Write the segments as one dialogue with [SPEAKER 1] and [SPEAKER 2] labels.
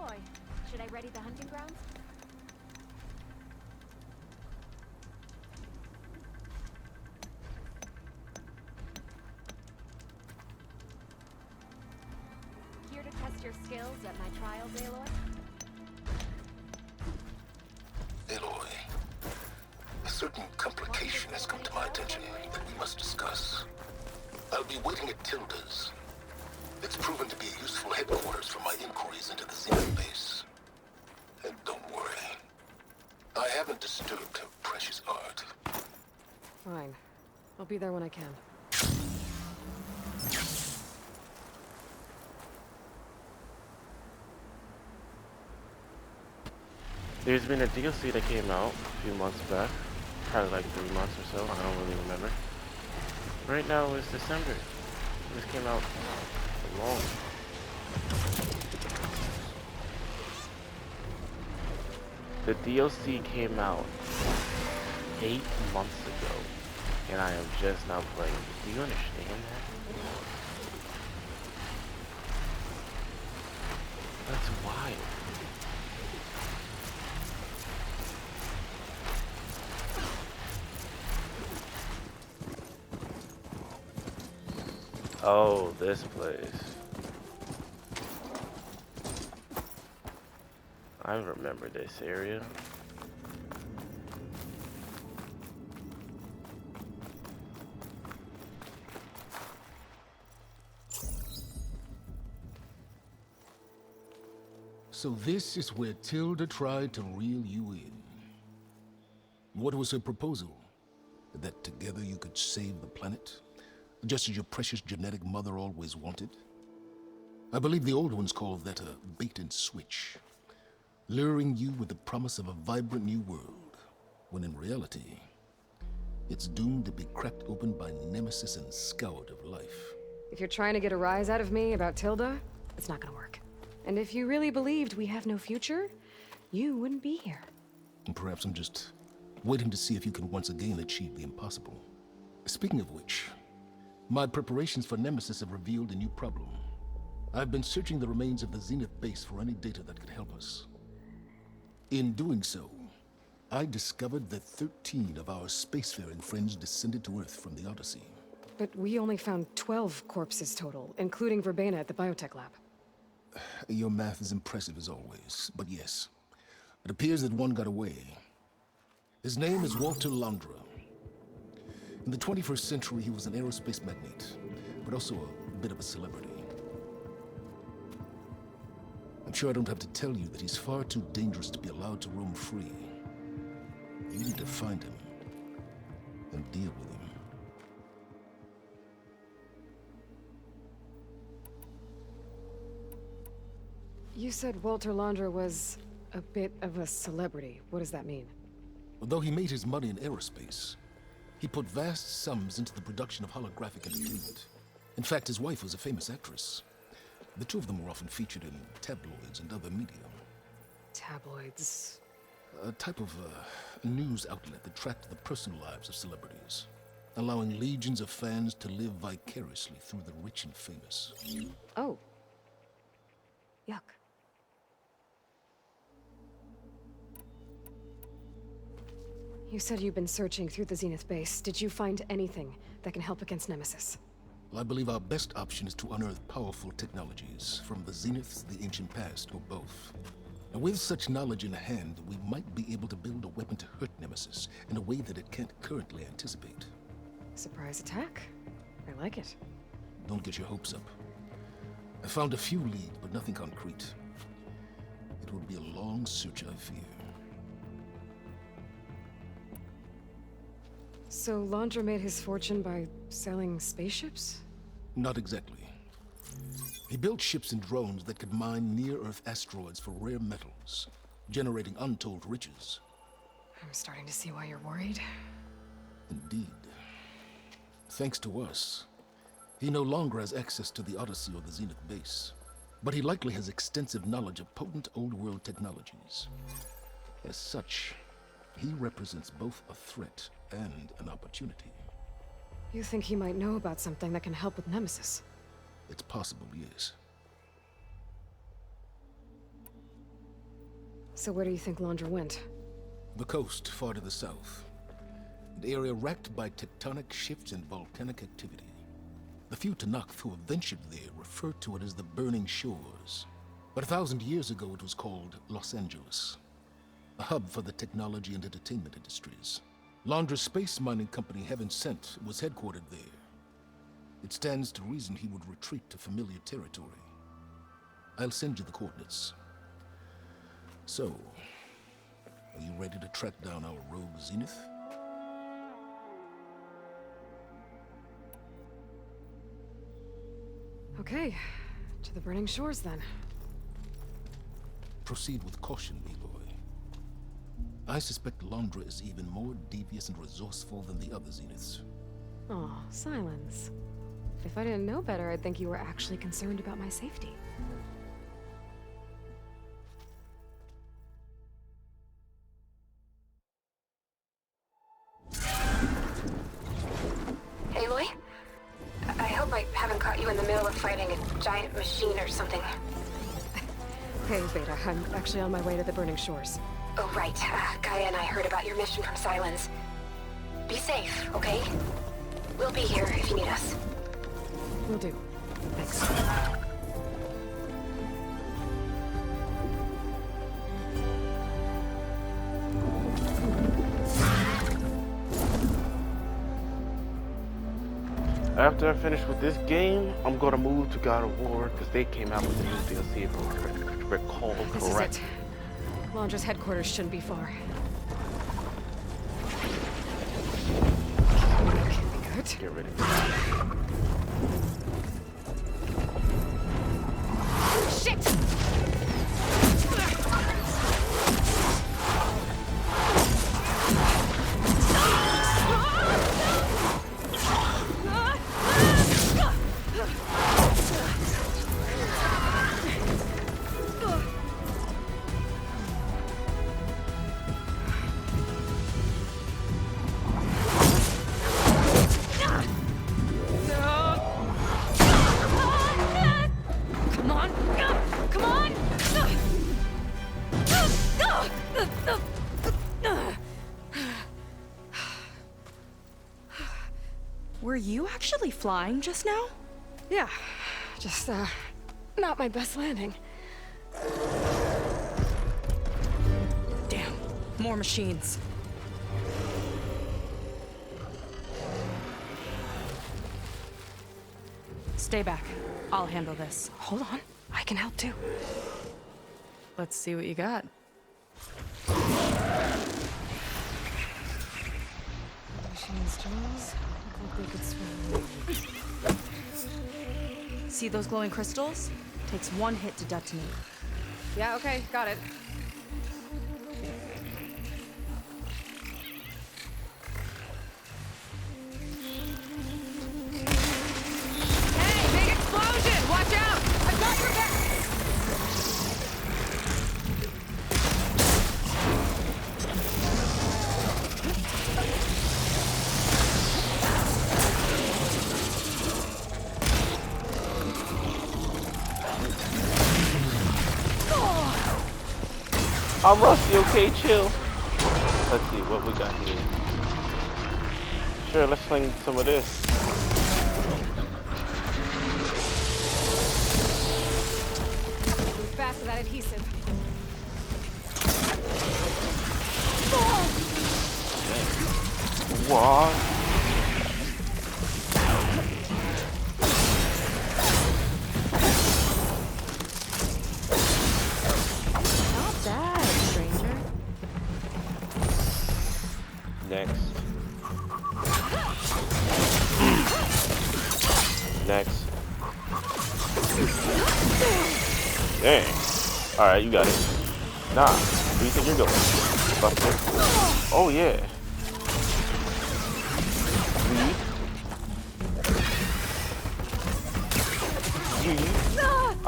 [SPEAKER 1] Aloy, should I ready the hunting grounds? Here to test your skills at my trials, Aloy?
[SPEAKER 2] Aloy, a certain complication has come to my attention that we must discuss. I'll be waiting at Tilda's. It's proven to be a useful headquarters for my inquiries into the Zenith base. And don't worry, I haven't disturbed her precious art.
[SPEAKER 3] Fine. I'll be there when I can.
[SPEAKER 4] There's been a DLC that came out a few months back. Probably like 3 months or so, I don't really remember. Right now it's December. This came out long. The DLC came out 8 months ago, and I am just now playing it. Do you understand that? That's wild. Oh, this place. I remember this area.
[SPEAKER 2] So this is where Tilda tried to reel you in. What was her proposal? That together you could save the planet? Just as your precious genetic mother always wanted? I believe the old ones called that a bait and switch. Luring you with the promise of a vibrant new world, when in reality, it's doomed to be cracked open by nemesis and scoured of life.
[SPEAKER 3] If you're trying to get a rise out of me about Tilda, it's not gonna work. And if you really believed we have no future, you wouldn't be here.
[SPEAKER 2] And perhaps I'm just waiting to see if you can once again achieve the impossible. Speaking of which, my preparations for Nemesis have revealed a new problem. I've been searching the remains of the Zenith base for any data that could help us. In doing so, I discovered that 13 of our spacefaring friends descended to Earth from the Odyssey.
[SPEAKER 3] But we only found 12 corpses total, including Verbena at the biotech lab.
[SPEAKER 2] Your math is impressive as always, but yes, it appears that one got away. His name is Walter Londra. In the 21st century, he was an aerospace magnate, but also a bit of a celebrity. I'm sure I don't have to tell you that he's far too dangerous to be allowed to roam free. You need to find him and deal with him.
[SPEAKER 3] You said Walter Londra was a bit of a celebrity. What does that mean?
[SPEAKER 2] Although he made his money in aerospace, he put vast sums into the production of holographic entertainment. In fact, his wife was a famous actress. The two of them were often featured in tabloids and other media.
[SPEAKER 3] Tabloids.
[SPEAKER 2] A type of news outlet that tracked the personal lives of celebrities, allowing legions of fans to live vicariously through the rich and famous.
[SPEAKER 3] Oh. Yuck. You said you've been searching through the Zenith base. Did you find anything that can help against Nemesis?
[SPEAKER 2] Well, I believe our best option is to unearth powerful technologies from the Zeniths, the ancient past, or both. And with such knowledge in hand, we might be able to build a weapon to hurt Nemesis in a way that it can't currently anticipate.
[SPEAKER 3] Surprise attack? I like it.
[SPEAKER 2] Don't get your hopes up. I found a few leads, but nothing concrete. It will be a long search, I fear.
[SPEAKER 3] So Londra made his fortune by selling spaceships?
[SPEAKER 2] Not exactly. He built ships and drones that could mine near-Earth asteroids for rare metals, generating untold riches.
[SPEAKER 3] I'm starting to see why you're worried.
[SPEAKER 2] Indeed. Thanks to us, he no longer has access to the Odyssey or the Zenith base, but he likely has extensive knowledge of potent old-world technologies. As such, he represents both a threat and an opportunity.
[SPEAKER 3] You think he might know about something that can help with Nemesis?
[SPEAKER 2] It's possible, yes.
[SPEAKER 3] So where do you think Laundra went?
[SPEAKER 2] The coast, far to the south. An area racked by tectonic shifts and volcanic activity. The few Tenakth who have ventured there refer to it as the Burning Shores. But 1,000 years ago it was called Los Angeles. A hub for the technology and entertainment industries. Laundra's space mining company, Heaven Sent, was headquartered there. It stands to reason he would retreat to familiar territory. I'll send you the coordinates. So, are you ready to track down our rogue Zenith?
[SPEAKER 3] Okay, to the Burning Shores then.
[SPEAKER 2] Proceed with caution, B-boy. I suspect Laundra is even more devious and resourceful than the other Zeniths.
[SPEAKER 3] Aw, Silence. If I didn't know better, I'd think you were actually concerned about my safety.
[SPEAKER 5] Aloy? I hope I haven't caught you in the middle of fighting a giant machine or something.
[SPEAKER 3] Hey, Beta, I'm actually on my way to the Burning Shores.
[SPEAKER 5] Oh, right. Gaia and I heard about your mission from Silence. Be safe, okay? We'll be here if you need us.
[SPEAKER 3] Will do. Thanks.
[SPEAKER 4] After I finish with this game, I'm gonna move to God of War because they came out with the new DLC if I recall
[SPEAKER 3] This is
[SPEAKER 4] correctly.
[SPEAKER 3] it. Laundra's headquarters shouldn't be far. Good.
[SPEAKER 4] Get ready.
[SPEAKER 3] Shit! Come on! Come on!
[SPEAKER 6] Were you actually flying just now?
[SPEAKER 3] Yeah, just, not my best landing.
[SPEAKER 6] Damn, more machines. Stay back. I'll handle this.
[SPEAKER 3] Hold on, I can help too.
[SPEAKER 6] Let's see what you got.
[SPEAKER 3] Machine's jaws look like they could swim.
[SPEAKER 6] See those glowing crystals? Takes one hit to detonate.
[SPEAKER 3] Yeah, okay, got it. Hey, big explosion! Watch out! I've got your back!
[SPEAKER 4] I'm Rusty, okay, chill. Let's see what we got here. Sure, let's sling some of this.
[SPEAKER 3] Move fast with that adhesive.
[SPEAKER 4] What?
[SPEAKER 6] Not bad, stranger.
[SPEAKER 4] Next. Next. Dang. Alright, you got it. Nah, where do you think you're going? Buster. Oh, yeah.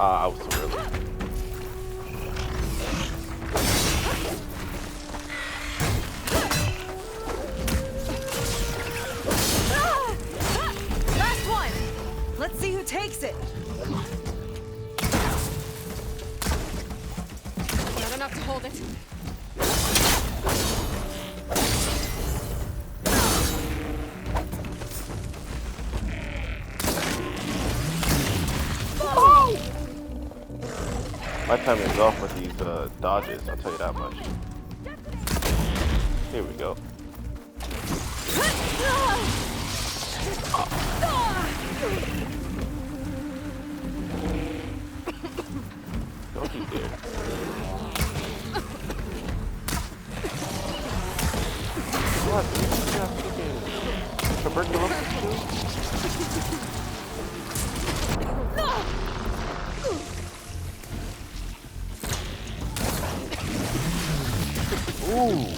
[SPEAKER 4] I was too early.
[SPEAKER 6] Last one! Let's see who takes it.
[SPEAKER 3] Not a enough to hold it.
[SPEAKER 4] My time is off with these dodges, I'll tell you that much. Here we go. Don't you dare. What? You got freaking tuberculosis too? Ooh.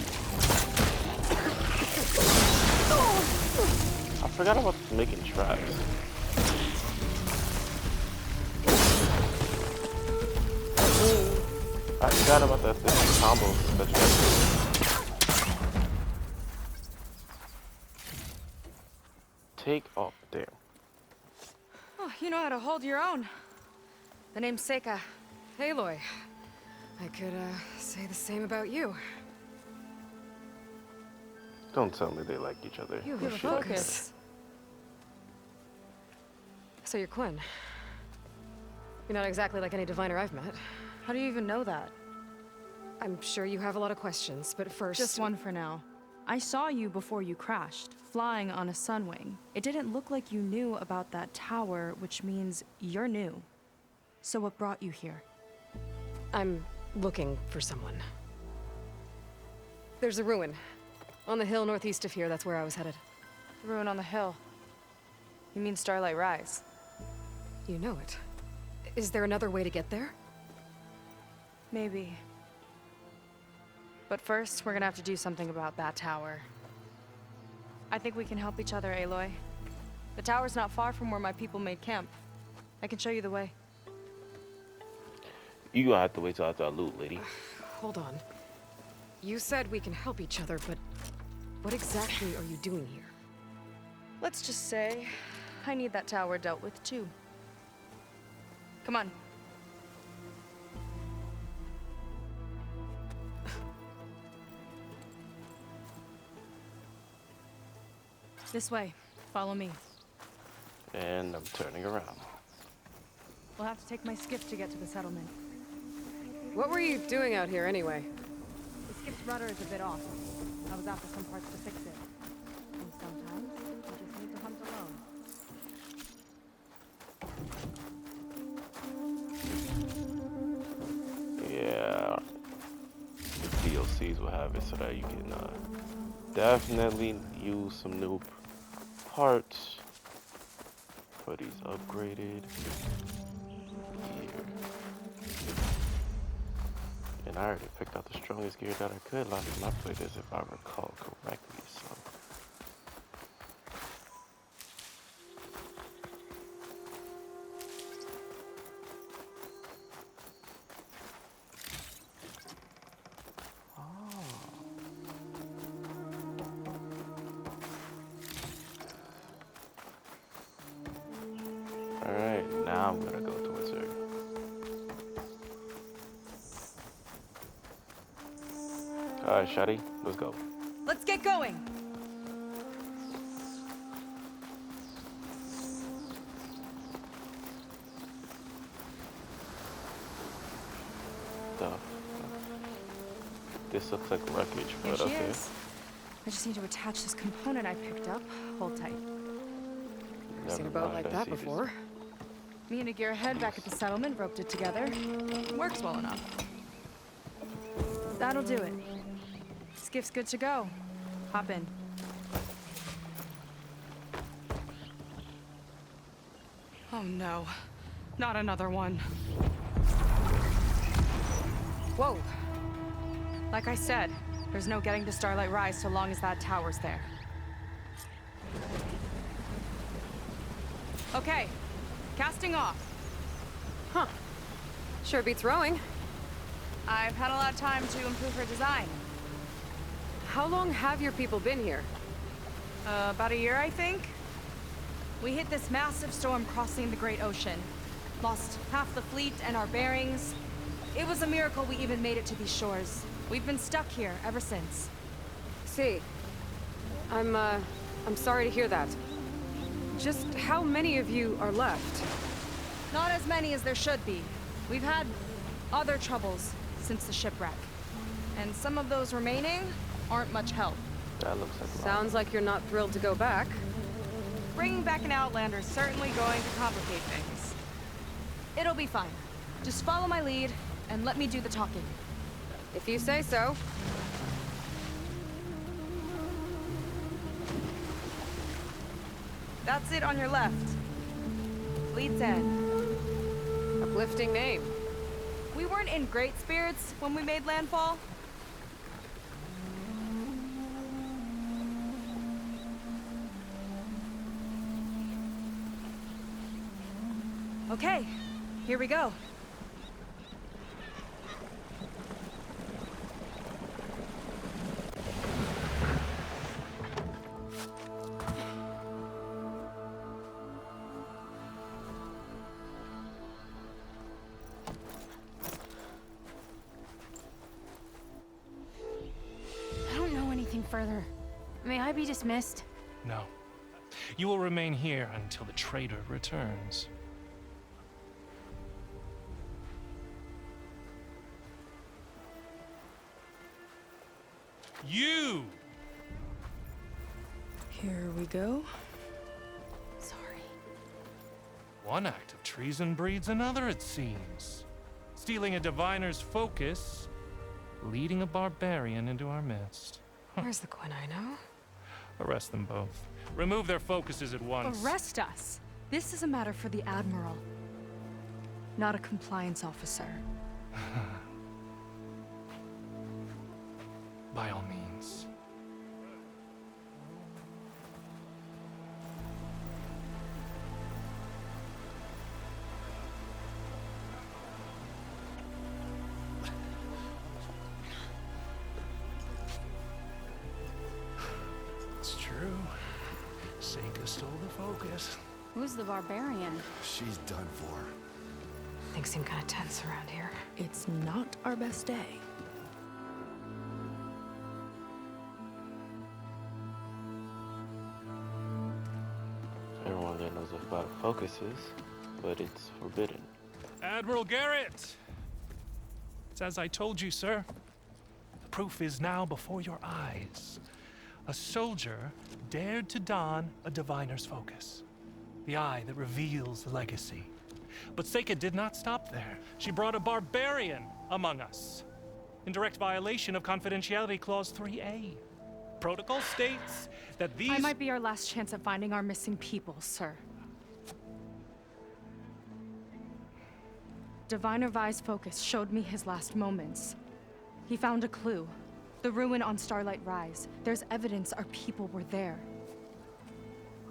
[SPEAKER 4] I forgot about making traps. I forgot about that thing combo that you have to do. Take off, damn.
[SPEAKER 3] Oh, you know how to hold your own. The name's Seika. Aloy. I could, say the same about you.
[SPEAKER 4] Don't tell me they like each other.
[SPEAKER 3] You
[SPEAKER 4] Or
[SPEAKER 3] have a
[SPEAKER 4] shit like
[SPEAKER 3] focus. So you're Quinn. You're not exactly like any diviner I've met.
[SPEAKER 6] How do you even know that?
[SPEAKER 3] I'm sure you have a lot of questions, but first...
[SPEAKER 6] Just one for now. I saw you before you crashed, flying on a Sunwing. It didn't look like you knew about that tower, which means you're new. So what brought you here?
[SPEAKER 3] I'm looking for someone. There's a ruin. On the hill northeast of here, that's where I was headed.
[SPEAKER 6] Ruin on the hill. You mean Starlight Rise?
[SPEAKER 3] You know it. Is there another way to get there?
[SPEAKER 6] Maybe. But first, we're gonna have to do something about that tower. I think we can help each other, Aloy. The tower's not far from where my people made camp. I can show you the way.
[SPEAKER 4] You gonna have to wait till after I loot, lady.
[SPEAKER 3] Hold on. You said we can help each other, but what exactly are you doing here?
[SPEAKER 6] Let's just say, I need that tower dealt with too. Come on. This way. Follow me.
[SPEAKER 4] And I'm turning around.
[SPEAKER 6] We'll have to take my skiff to get to the settlement.
[SPEAKER 3] What were you doing out here anyway?
[SPEAKER 6] The skiff's rudder is a bit off. I was after some parts to fix it. And sometimes, you just need to hunt alone.
[SPEAKER 4] Yeah, the DLCs will have it so that you can definitely use some new parts for these upgraded gear. And I already picked out the strongest gear that I could last time I played this, if I recall correctly. So. Alright, now I'm gonna go towards her. Alright, Shadi, let's go.
[SPEAKER 6] Let's get going!
[SPEAKER 4] Stuff. This looks like wreckage,
[SPEAKER 6] Here
[SPEAKER 4] but
[SPEAKER 6] she
[SPEAKER 4] okay.
[SPEAKER 6] is. I just need to attach this component I picked up. Hold tight.
[SPEAKER 3] I've seen a
[SPEAKER 4] Never
[SPEAKER 3] boat
[SPEAKER 4] mind,
[SPEAKER 3] like
[SPEAKER 4] I
[SPEAKER 3] that
[SPEAKER 4] see this.
[SPEAKER 3] before.
[SPEAKER 6] Me and a gearhead back at the settlement roped it together. Works well enough. That'll do it. Skiff's good to go. Hop in. Oh no. Not another one. Whoa. Like I said, there's no getting to Starlight Rise so long as that tower's there. Okay. Casting off.
[SPEAKER 3] Huh. Sure beats rowing.
[SPEAKER 6] I've had a lot of time to improve her design.
[SPEAKER 3] How long have your people been here?
[SPEAKER 6] About a year, I think. We hit this massive storm crossing the Great Ocean. Lost half the fleet and our bearings. It was a miracle we even made it to these shores. We've been stuck here ever since.
[SPEAKER 3] See, I'm sorry to hear that. Just how many of you are left?
[SPEAKER 6] Not as many as there should be. We've had other troubles since the shipwreck. And some of those remaining aren't much help.
[SPEAKER 4] That looks like a lot.
[SPEAKER 3] Sounds like you're not thrilled to go back.
[SPEAKER 6] Bringing back an Outlander is certainly going to complicate things. It'll be fine. Just follow my lead and let me do the talking.
[SPEAKER 3] If you say so.
[SPEAKER 6] That's it on your left. Fleet's End.
[SPEAKER 3] Uplifting name.
[SPEAKER 6] We weren't in great spirits when we made landfall. Okay, here we go.
[SPEAKER 1] I don't know anything further. May I be dismissed?
[SPEAKER 7] No. You will remain here until the traitor returns. You!
[SPEAKER 6] Here we go.
[SPEAKER 1] Sorry.
[SPEAKER 7] One act of treason breeds another, it seems. Stealing a diviner's focus, leading a barbarian into our midst.
[SPEAKER 3] Where's the Quinn I know?
[SPEAKER 7] Arrest them both. Remove their focuses at once.
[SPEAKER 6] Arrest us. This is a matter for the Admiral, not a compliance officer.
[SPEAKER 7] By all means. It's true. Seika stole the focus.
[SPEAKER 1] Who's the barbarian?
[SPEAKER 8] She's done for.
[SPEAKER 3] Things seem kind of tense around here.
[SPEAKER 6] It's not our best day.
[SPEAKER 4] Everyone that knows about focuses, but it's forbidden.
[SPEAKER 7] Admiral Garrett! It's as I told you, sir. The proof is now before your eyes. A soldier dared to don a diviner's focus. The eye that reveals the legacy. But Seika did not stop there. She brought a barbarian among us. In direct violation of Confidentiality Clause 3A. Protocol states that these...
[SPEAKER 6] I might be our last chance at finding our missing people, sir. Diviner Vi's focus showed me his last moments. He found a clue. The ruin on Starlight Rise. There's evidence our people were there.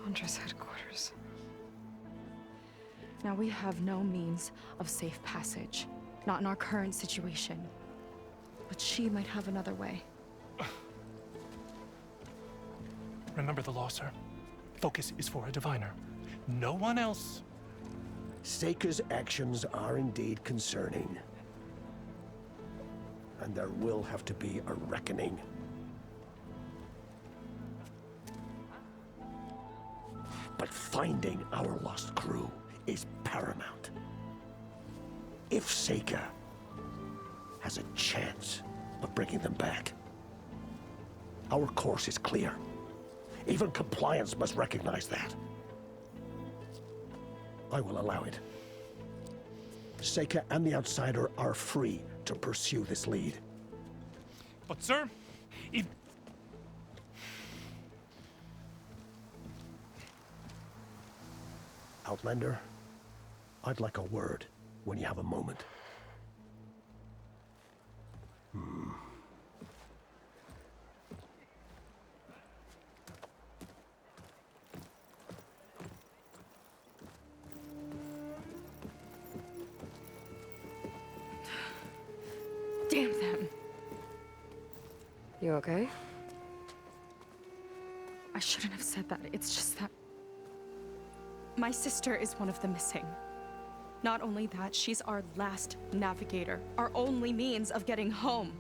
[SPEAKER 3] Huntress headquarters.
[SPEAKER 6] Now we have no means of safe passage. Not in our current situation. But she might have another way.
[SPEAKER 7] Remember the law, sir. Focus is for a diviner. No one else.
[SPEAKER 8] Seika's actions are indeed concerning. And there will have to be a reckoning. But finding our lost crew is paramount. If Seika has a chance of bringing them back, our course is clear. Even compliance must recognize that. I will allow it. Seika and the Outsider are free to pursue this lead.
[SPEAKER 7] But, sir, if...
[SPEAKER 8] Outlander, I'd like a word when you have a moment.
[SPEAKER 6] Damn them.
[SPEAKER 3] You okay?
[SPEAKER 6] I shouldn't have said that. It's just that... my sister is one of the missing. Not only that, she's our last navigator, our only means of getting home.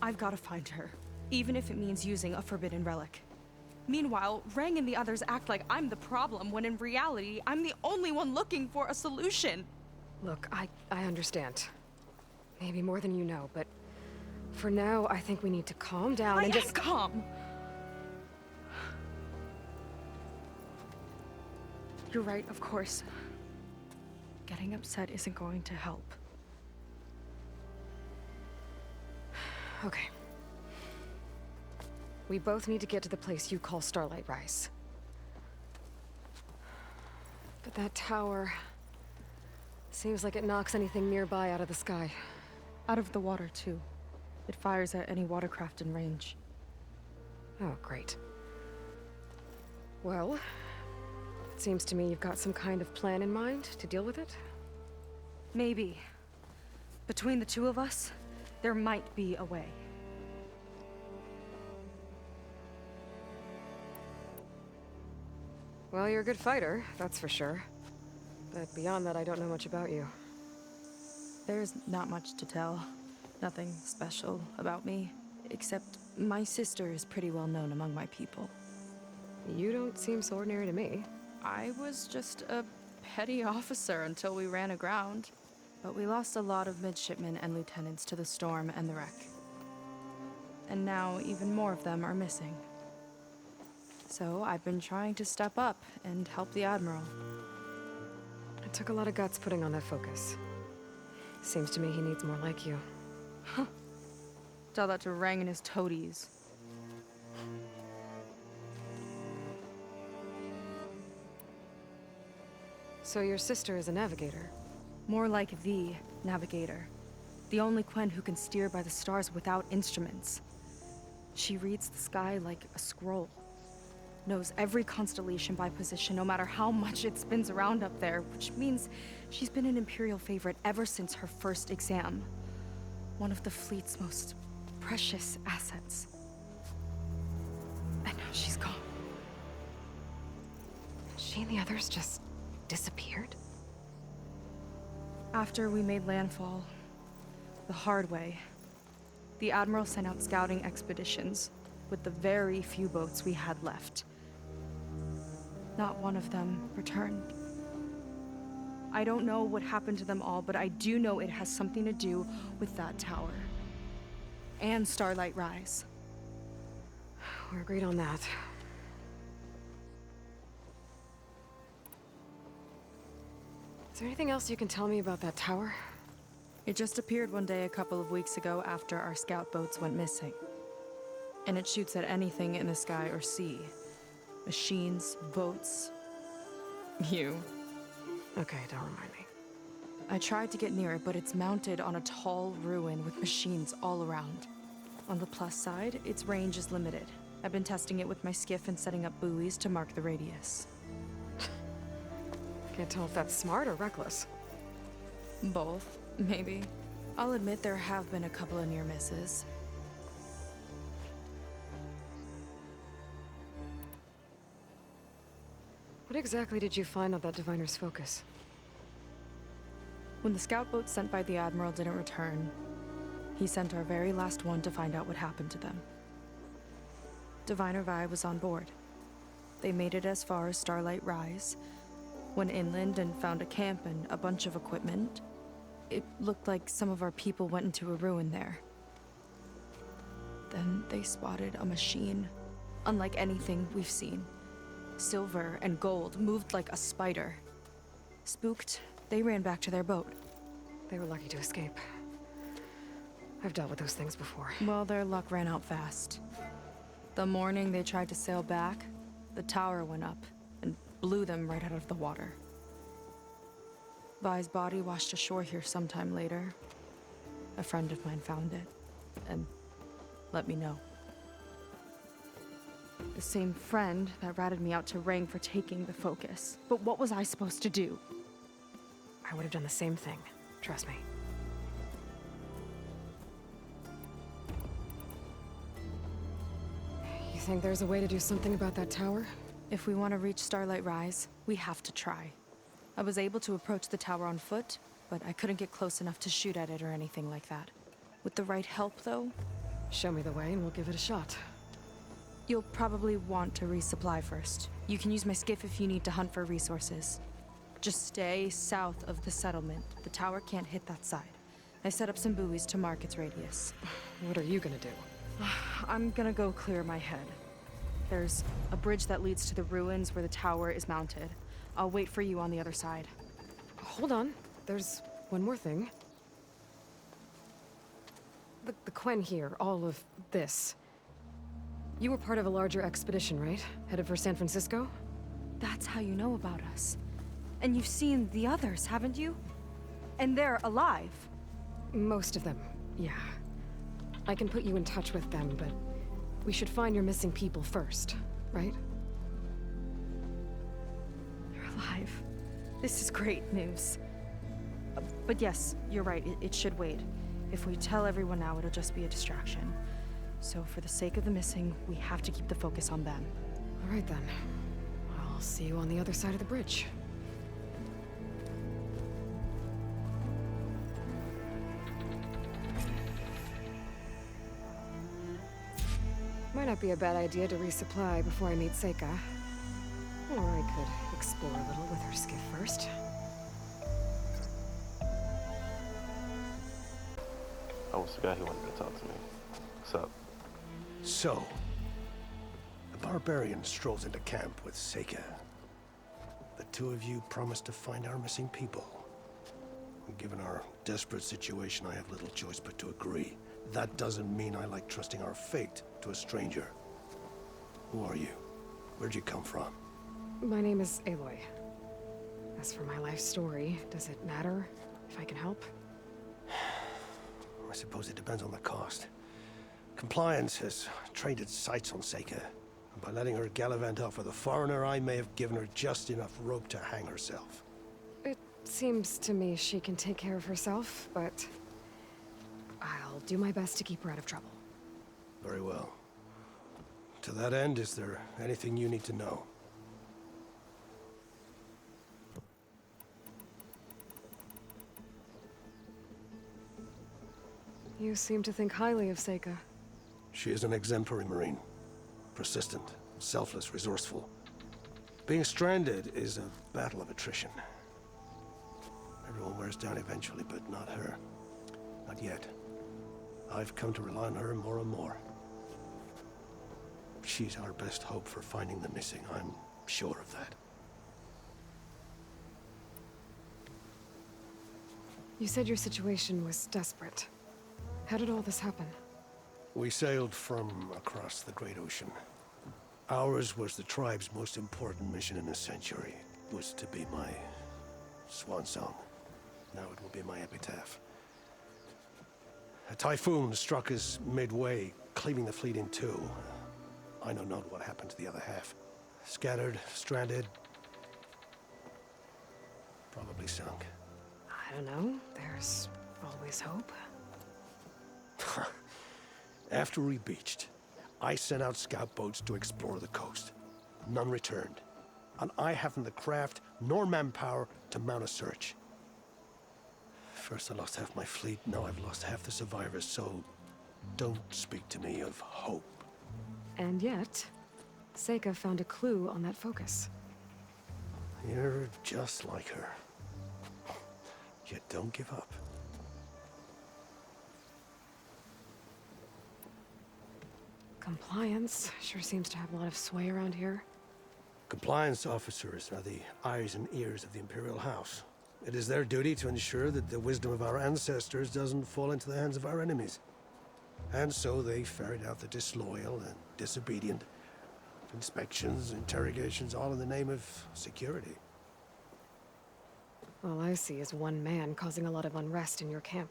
[SPEAKER 6] I've got to find her, even if it means using a forbidden relic. Meanwhile, Rang and the others act like I'm the problem, when in reality, I'm the only one looking for a solution.
[SPEAKER 3] Look, I understand. Maybe more than you know, but for now, I think we need to calm down and just
[SPEAKER 6] calm. You're right, of course. Getting upset isn't going to help.
[SPEAKER 3] Okay. We both need to get to the place you call Starlight Rise. But that tower seems like it knocks anything nearby out of the sky.
[SPEAKER 6] Out of the water, too. It fires at any watercraft in range.
[SPEAKER 3] Oh, great. Well, it seems to me you've got some kind of plan in mind to deal with it.
[SPEAKER 6] Maybe. Between the two of us, there might be a way.
[SPEAKER 3] Well, you're a good fighter, that's for sure. But beyond that, I don't know much about you.
[SPEAKER 6] There's not much to tell. Nothing special about me, except my sister is pretty well known among my people.
[SPEAKER 3] You don't seem so ordinary to me.
[SPEAKER 6] I was just a petty officer until we ran aground. But we lost a lot of midshipmen and lieutenants to the storm and the wreck. And now even more of them are missing. So I've been trying to step up and help the Admiral.
[SPEAKER 3] It took a lot of guts putting on that focus. Seems to me he needs more like you.
[SPEAKER 6] Tell that to Rang and his toadies.
[SPEAKER 3] So your sister is a navigator?
[SPEAKER 6] More like the navigator. The only Quen who can steer by the stars without instruments. She reads the sky like a scroll. Knows every constellation by position, no matter how much it spins around up there, which means she's been an Imperial favorite ever since her first exam. One of the fleet's most precious assets. And now she's gone.
[SPEAKER 3] She and the others just disappeared?
[SPEAKER 6] After we made landfall, the hard way, the Admiral sent out scouting expeditions with the very few boats we had left. Not one of them returned. I don't know what happened to them all, but I do know it has something to do with that tower. And Starlight Rise.
[SPEAKER 3] We're agreed on that. Is there anything else you can tell me about that tower?
[SPEAKER 6] It just appeared one day a couple of weeks ago after our scout boats went missing. And it shoots at anything in the sky or sea. Machines, boats, you.
[SPEAKER 3] Okay, don't remind me.
[SPEAKER 6] I tried to get near it, but it's mounted on a tall ruin with machines all around. On the plus side, its range is limited. I've been testing it with my skiff and setting up buoys to mark the radius.
[SPEAKER 3] Can't tell if that's smart or reckless.
[SPEAKER 6] Both, maybe. I'll admit there have been a couple of near misses.
[SPEAKER 3] What exactly did you find on that Diviner's focus?
[SPEAKER 6] When the scout boat sent by the Admiral didn't return, he sent our very last one to find out what happened to them. Diviner Vi was on board. They made it as far as Starlight Rise, went inland and found a camp and a bunch of equipment. It looked like some of our people went into a ruin there. Then they spotted a machine, unlike anything we've seen. Silver and gold, moved like a spider. Spooked, they ran back to their boat.
[SPEAKER 3] They were lucky to escape. I've dealt with those things before.
[SPEAKER 6] Well, their luck ran out fast. The morning they tried to sail back, the tower went up and blew them right out of the water. Vi's body washed ashore here sometime later. A friend of mine found it and let me know. The same friend that ratted me out to Rang for taking the focus. But what was I supposed to do?
[SPEAKER 3] I would have done the same thing. Trust me. You think there's a way to do something about that tower?
[SPEAKER 6] If we want to reach Starlight Rise, we have to try. I was able to approach the tower on foot, but I couldn't get close enough to shoot at it or anything like that. With the right help, though,
[SPEAKER 3] Show me the way and we'll give it a shot.
[SPEAKER 6] you'll probably want to resupply first. You can use my skiff if you need to hunt for resources. Just stay south of the settlement. The tower can't hit that side. I set up some buoys to mark its radius.
[SPEAKER 3] What are you gonna do?
[SPEAKER 6] I'm gonna go clear my head. There's a bridge that leads to the ruins where the tower is mounted. I'll wait for you on the other side.
[SPEAKER 3] Hold on. There's one more thing. The Quen here, all of this. You were part of a larger expedition, right? Headed for San Francisco?
[SPEAKER 6] That's how you know about us. And you've seen the others, haven't you? And they're alive.
[SPEAKER 3] Most of them, yeah. I can put you in touch with them, but we should find your missing people first, right?
[SPEAKER 6] They're alive. This is great news. But yes, you're right, it should wait. If we tell everyone now, it'll just be a distraction. So for the sake of the missing, we have to keep the focus on them.
[SPEAKER 3] All right then. I'll see you on the other side of the bridge. Might not be a bad idea to resupply before I meet Seika. Or I could explore a little with her skiff first.
[SPEAKER 4] I almost forgot he wanted to talk to me. What's up?
[SPEAKER 8] So, the barbarian strolls into camp with Seika. The two of you promised to find our missing people. Given our desperate situation, I have little choice but to agree. That doesn't mean I like trusting our fate to a stranger. Who are you? Where'd you come from?
[SPEAKER 3] My name is Aloy. As for my life story, does it matter if I can help?
[SPEAKER 8] I suppose it depends on the cost. Compliance has trained its sights on Seika. And by letting her gallivant off with a foreigner, I may have given her just enough rope to hang herself.
[SPEAKER 3] It seems to me she can take care of herself, but I'll do my best to keep her out of trouble.
[SPEAKER 8] Very well. To that end, is there anything you need to know?
[SPEAKER 3] You seem to think highly of Seika.
[SPEAKER 8] She is an exemplary Marine. Persistent, selfless, resourceful. Being stranded is a battle of attrition. Everyone wears down eventually, but not her. Not yet. I've come to rely on her more and more. She's our best hope for finding the missing, I'm sure of that.
[SPEAKER 3] You said your situation was desperate. How did all this happen?
[SPEAKER 8] We sailed from across the Great Ocean. Ours was the tribe's most important mission in a century. It was to be my swan song. Now it will be my epitaph. A typhoon struck us midway, cleaving the fleet in two. I know not what happened to the other half. Scattered, stranded, probably sunk.
[SPEAKER 3] I don't know. There's always hope.
[SPEAKER 8] After we beached, I sent out scout boats to explore the coast. None returned. And I haven't the craft nor manpower to mount a search. First I lost half my fleet, now I've lost half the survivors, so don't speak to me of hope.
[SPEAKER 3] And yet, Seika found a clue on that focus.
[SPEAKER 8] You're just like her. Yet don't give up.
[SPEAKER 3] Compliance sure seems to have a lot of sway around here.
[SPEAKER 8] Compliance officers are the eyes and ears of the Imperial House. It is their duty to ensure that the wisdom of our ancestors doesn't fall into the hands of our enemies. And so they ferret out the disloyal and disobedient. Inspections, interrogations, all in the name of security.
[SPEAKER 3] All I see is one man causing a lot of unrest in your camp.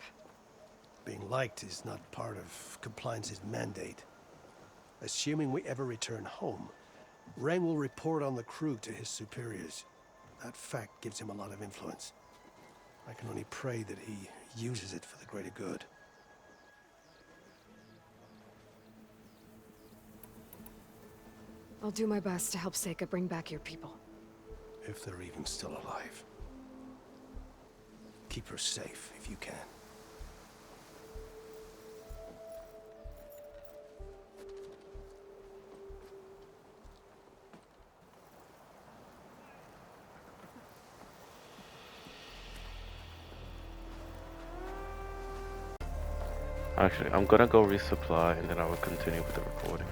[SPEAKER 8] Being liked is not part of Compliance's mandate. Assuming we ever return home, Rain will report on the crew to his superiors. That fact gives him a lot of influence. I can only pray that he uses it for the greater good.
[SPEAKER 3] I'll do my best to help Seika bring back your people.
[SPEAKER 8] If they're even still alive.
[SPEAKER 9] Keep her safe if you can.
[SPEAKER 4] Actually, I'm gonna go resupply and then I will continue with the recording.